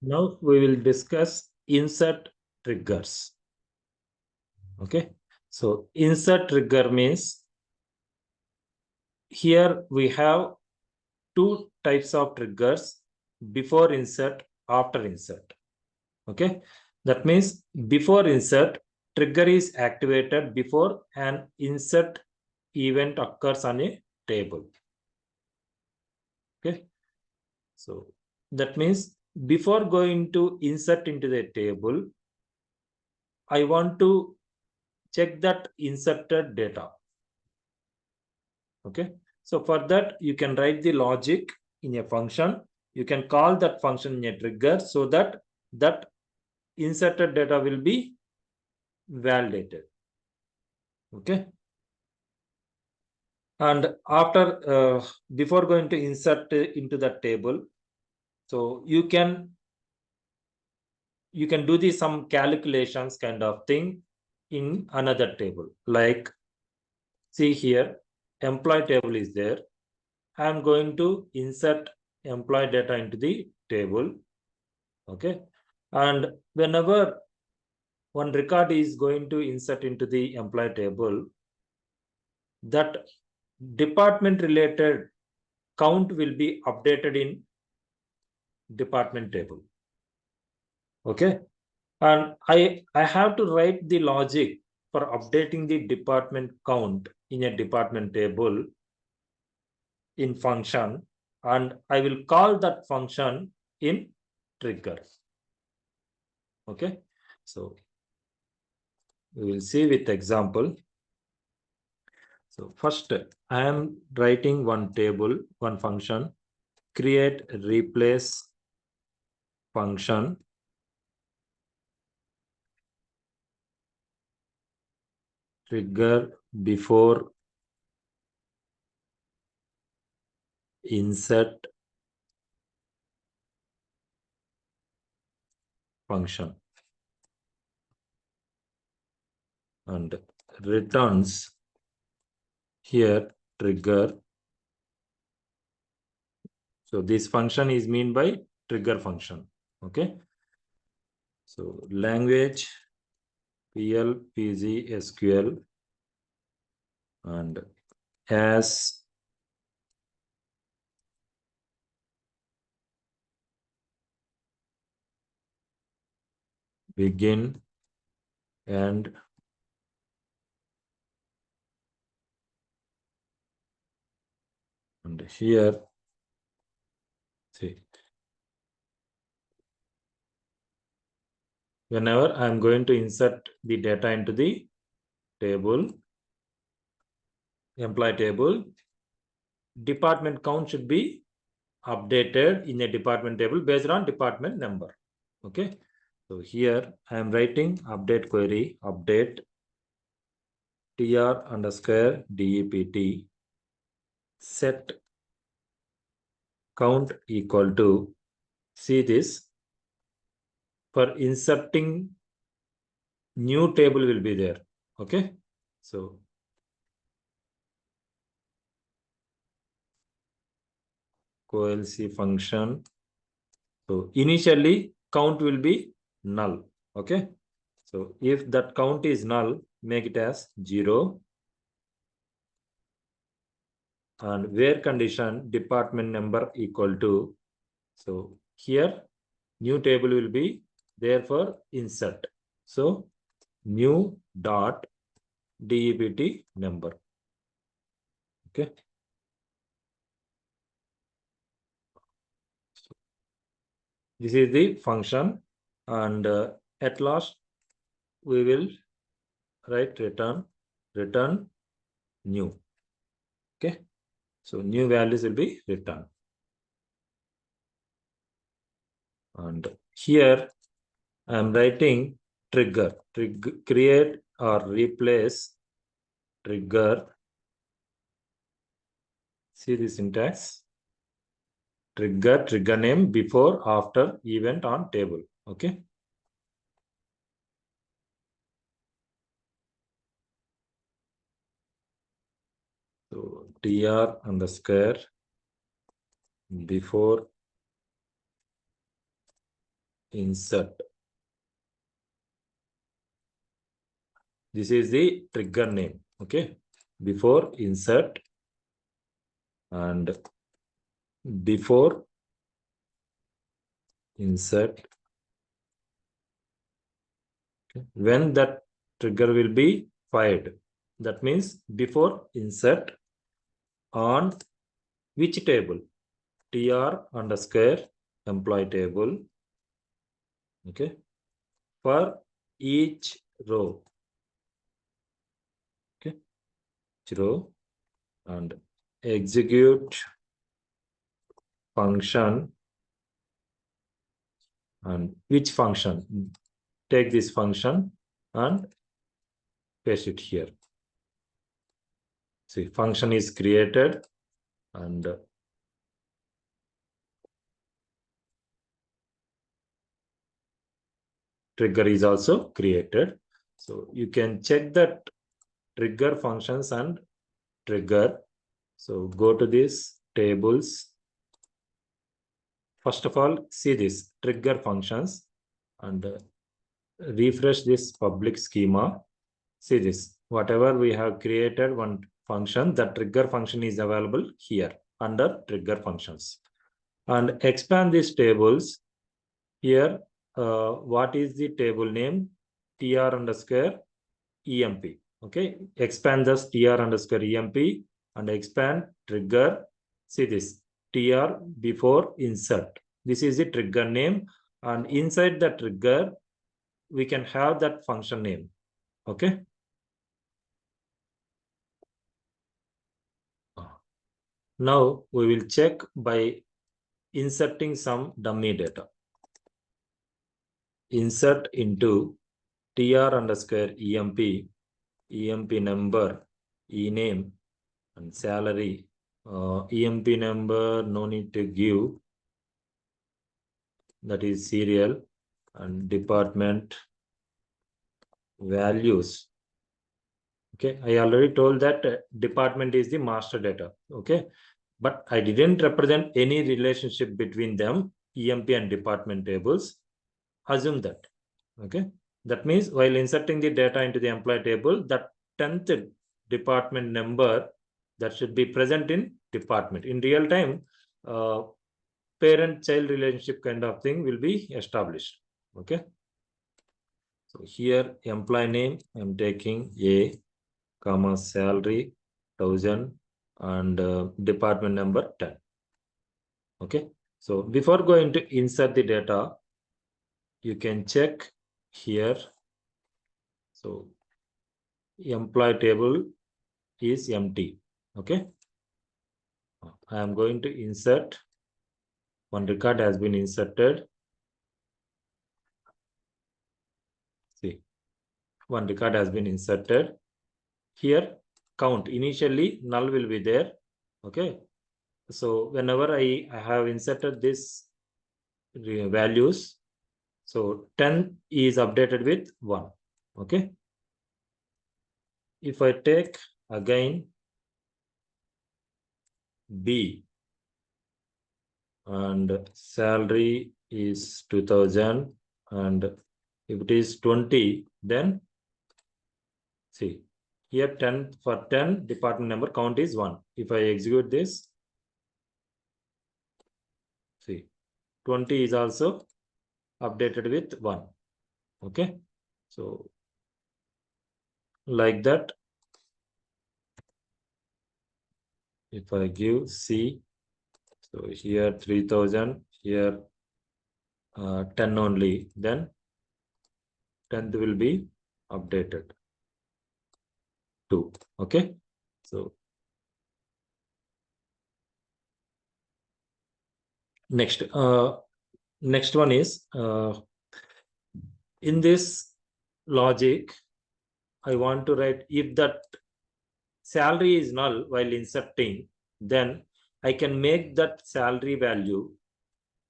Now we will discuss insert triggers. Okay. So insert trigger means here we have two types of triggers: before insert, after insert. Okay. That means before insert, trigger is activated before an insert event occurs on a table. Okay. So that means before going to insert into the table, I want to check that inserted data. Okay. So for that, you can write the logic in a function. You can call that function in a trigger so that that inserted data will be validated. Okay. And after, before going to insert into that table, so you can do the some calculations kind of thing in another table. Like, see here, employee table is there. I am going to insert employee data into the table. Okay. And whenever one record is going to insert into the employee table, that department related count will be updated in department table. Okay. And I have to write the logic for updating the department count in a department table in function, and I will call that function in trigger. Okay. So we will see with example. So first, I am writing one table, one function, create replace function. Trigger before insert function, and returns here trigger. So this function is mean by trigger function. Okay. So language PL pgSQL, and as begin and here, see, whenever I am going to insert the data into the table, employee table, department count should be updated in a department table based on department number. Okay. So here I am writing update query, update tr underscore dept set count equal to, see this, for inserting new table will be there. Okay. So coalc function. So initially count will be null. Okay. So if that count is null, make it as 0, and where condition department number equal to, so here new table will be there for insert. So new dot dept number. Okay. So this is the function, and at last we will write return new. Okay. So new values will be returned. And here I am writing trigger, create or replace trigger. See the syntax: trigger name, before, after, event on table. Okay. So tr underscore before insert. This is the trigger name. Okay. Before insert and before insert. Okay. When that trigger will be fired. That means before insert on which table? tr underscore employee table. Okay. For each row. Okay. Each row and execute function. And which function? Take this function and paste it here. See, function is created and trigger is also created. So you can check that trigger functions and trigger. So go to this tables. First of all, see this trigger functions and refresh this public schema. See this, whatever we have created one function, the trigger function is available here under trigger functions. And expand these tables. Here, what is the table name? tr underscore emp. Okay, expand this tr underscore emp and expand trigger. See this tr before insert. This is the trigger name, and inside the trigger we can have that function name. Okay. Now we will check by inserting some dummy data. Insert into tr underscore emp, emp number, ename, and salary. Emp number no need to give, that is serial, and department values. Okay, I already told that department is the master data. Okay, but I didn't represent any relationship between them, emp and department tables. Assume that. Okay, that means while inserting the data into the employee table, that 10th department number that should be present in department. In real time, parent-child relationship kind of thing will be established. Okay. So here employee name, I'm taking A, comma salary 1000 and department number 10. Okay. So before going to insert the data, you can check here. So employee table is empty. Okay. I am going to insert. One record has been inserted. See, one record has been inserted. Here, count. Initially, null will be there. Okay. So whenever I have inserted this values, so 10 is updated with 1. Okay. If I take again B and salary is 2000 and if it is 20, then see here 10 for 10 department number count is 1. If I execute this, see 20 is also updated with 1. Okay. So like that, if I give C, so here 3000, here 10 only, then 10th will be updated 2. Okay. So next one is in this logic, I want to write if that salary is null while inserting, then I can make that salary value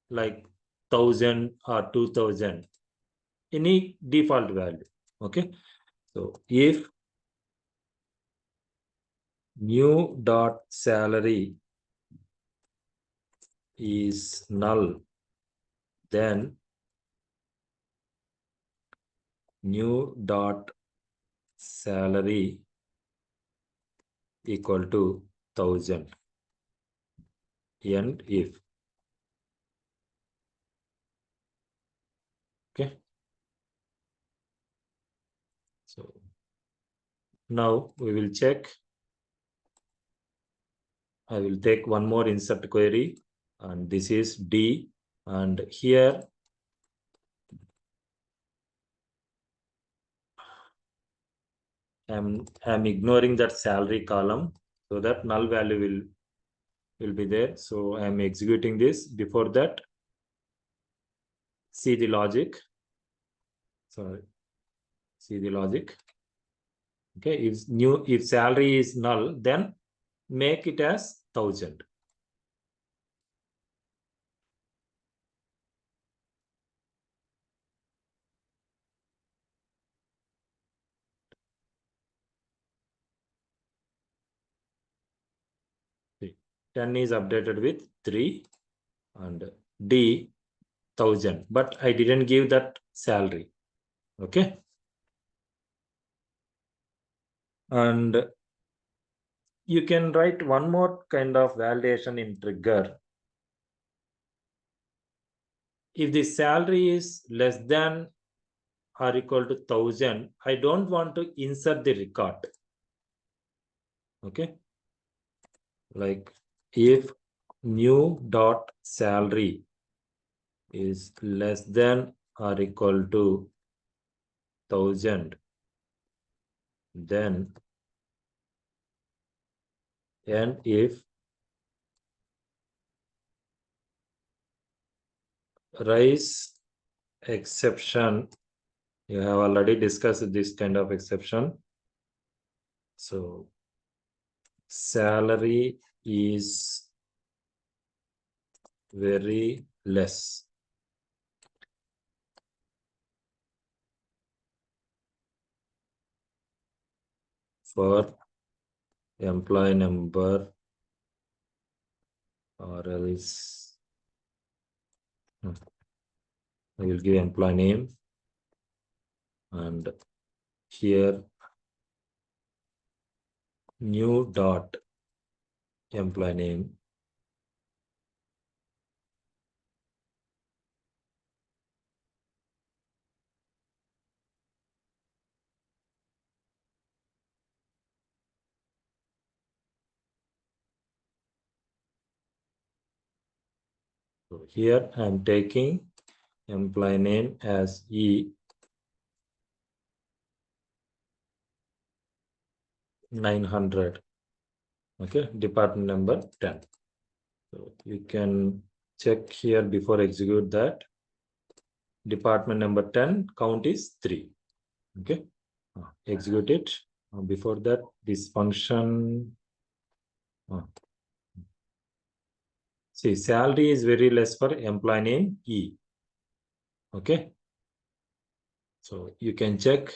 like 1000 or 2000, any default value. Okay. So if new dot salary is null, then new dot salary equal to 1000, and if. Okay. So now we will check. I will take one more insert query, and this is D, and here I'm ignoring that salary column so that null value will be there. So I'm executing this. Before that, see the logic. Sorry, see the logic. Okay, if salary is null, then make it as 1000. See, 10 is updated with 3 and D 1000, but I didn't give that salary. Okay, and you can write one more kind of validation in trigger. If the salary is less than or equal to 1000, I don't want to insert the record. Okay, like if new dot salary is less than or equal to 1000, then and if raise exception, you have already discussed this kind of exception. So salary is very less. For employee number, or else I will give employee name, and here new dot employee name. So here I am taking employee name as E 900. Okay, department number 10. So you can check here before execute that department number 10 count is 3. Okay, execute it. Before that, this function, see, salary is very less for employee name E. Okay, so you can check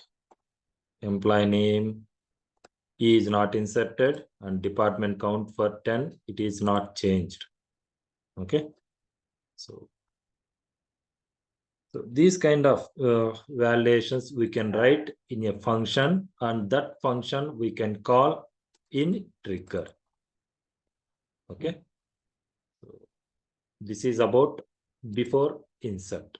employee name E is not inserted, and department count for 10, it is not changed. Okay, so these kind of validations we can write in a function, and that function we can call in trigger. Okay, so this is about before insert.